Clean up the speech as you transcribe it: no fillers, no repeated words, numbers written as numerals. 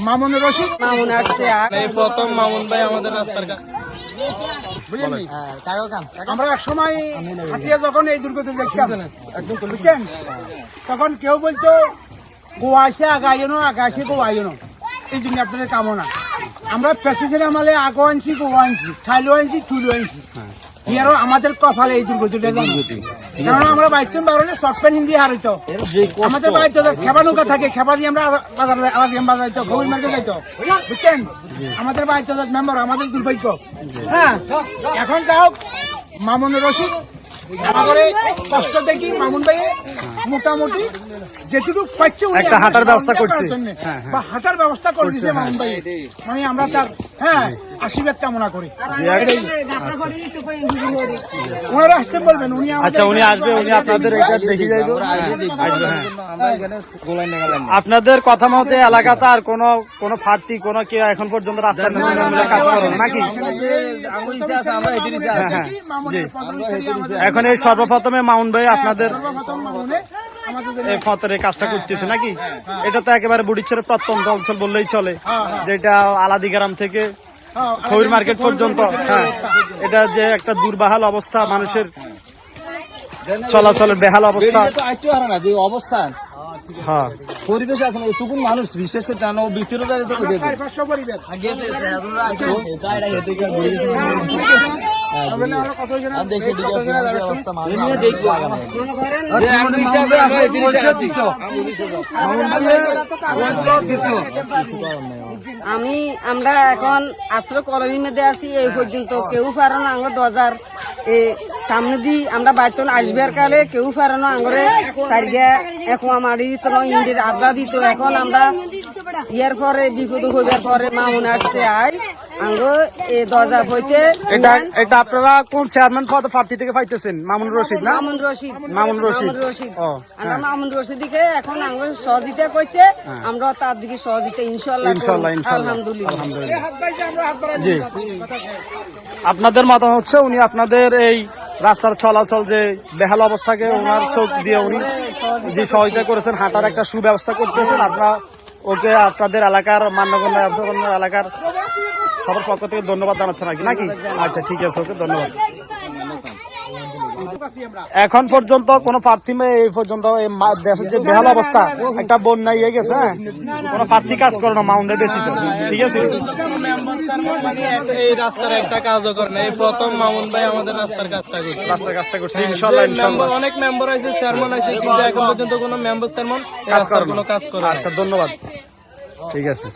মামুন রশিদ মামুন আসছে এই প্রথম মামুন ভাই আমাদের রাস্তার কাছে বুঝলেন। আমরা এক সময় হাতিয়া যখন এই দুর্গতি দেখতাম বুঝছেন, তখন কেউ বলতো গোয়া আসে আগাইনো গোয়াইনো, এই জন্য আপনাদের কামনা। আমরা প্রেসিডেন্ট আমলে আগো আনছি, গোয়া আনছি, খাইলো আনছি, চুলো আনছি। ইয়ারও আমাদের কপালে এই দুর্গতিটা, কারণ আমরা বাইশজন বারোলে শর্ট প্যান্ট হিন্দি হার হইতো। আমাদের বাড়িতে খেপা নৌকা থাকে, খেপা দিয়ে আমরা বাজার যাইতো, খবর মার্কেট যাইতো, বুঝছেন। আমাদের বাড়িতে মেম্বার আমাদের দুর্ভাগ্য। হ্যাঁ, এখন যাও মামুন রশিদ আমাদের কষ্ট দেখি মামুন ভাই মোটামুটি যেটুকু পাচ্ছে একটা হাঁটার ব্যবস্থা করছে, বা হাঁটার ব্যবস্থা করছে মামুন ভাই, মানে আমরা তার আশীর্বাদ কামনা করি। ওনারা আসতে বলবেন, উনি আচ্ছা উনি আসবে, উনি আপনাদের এটা দেখে যাইব। আপনাদের কথা মতে এলাকাতে আর কোন ফাটতি কোন কেউ এখন পর্যন্ত রাস্তার কাজ করেন নাকি? এখন এই সর্বপ্রথমে মামুন ভাই আপনাদের এই ফতের কাজটা করতেছে নাকি? এটা তো একেবারে বুড়িচরের প্রত্যন্ত অঞ্চল বললেই চলে, যেটা আলাদি গ্রাম থেকে খবর মার্কেট পর্যন্ত। হ্যাঁ, এটা যে একটা দুর্বাহাল অবস্থা, মানুষের চলাচলের বেহাল অবস্থা, অবস্থান হ্যাঁ পরিবেশ এখন এটুকু মানুষ বিশেষ করে আমরা এখন আশ্রয় কলোনির মধ্যে আছি। এই পর্যন্ত কেউ পারে না আঙ্গ 2000 সামনে দিয়ে আমরা বাইতন আসবার কালে কেউ পারে না আঙ্গরে সারিয়া এখন মারি দিত না, ইন্ডির আড্ডা দিত। এখন আমরা ইয়ার পরে বিপদ হইবার পরে মামুন আসছে আর আঙ্গ এই 2000 হইতে। এটা আপনারা কোন চেয়ারম্যান পদ প্রার্থী থেকে পাইতেছেন? মামুন রশিদ না? মামুন রশিদ ও আমরা মামুন রশিদকে এখন আঙ্গ সহযোগিতা করছে, আমরা তার দিকে সহযোগিতা ইনশাল্লাহ আলহামদুলিল্লাহ। জি, আপনাদের মতামত হচ্ছে উনি আপনাদের এই রাস্তার চলাচল যে বেহাল অবস্থাকে ওনার চোখ দিয়ে উনি যে সহযোগিতা করেছেন, হাঁটার একটা সুব্যবস্থা করতেছেন। আপনারা ওকে আপনাদের এলাকার মান্যগণ্য এলাকার সবার পক্ষ থেকে ধন্যবাদ জানাচ্ছেন নাকি? আচ্ছা ঠিক আছে, ওকে ধন্যবাদ। এখন পর্যন্ত কোন প্রার্থী এই পর্যন্ত দেশের যে বেহাল অবস্থা, একটা বন্যা ইয়ে গেছে, হ্যাঁ, কোন প্রার্থী কাজ করে না মাউন্টে ব্যতীত, ঠিক আছে। এই রাস্তার একটা কাজও করে না, এই প্রথম মামুন ভাই আমাদের রাস্তার কাজটা করছে। ইনশাআল্লাহ অনেক মেম্বার আছে, চেয়ারম্যান আছে, কিন্তু এখন পর্যন্ত কোনো মেম্বার চেয়ারম্যান কোনো কাজ করে। আচ্ছা ধন্যবাদ, ঠিক আছে।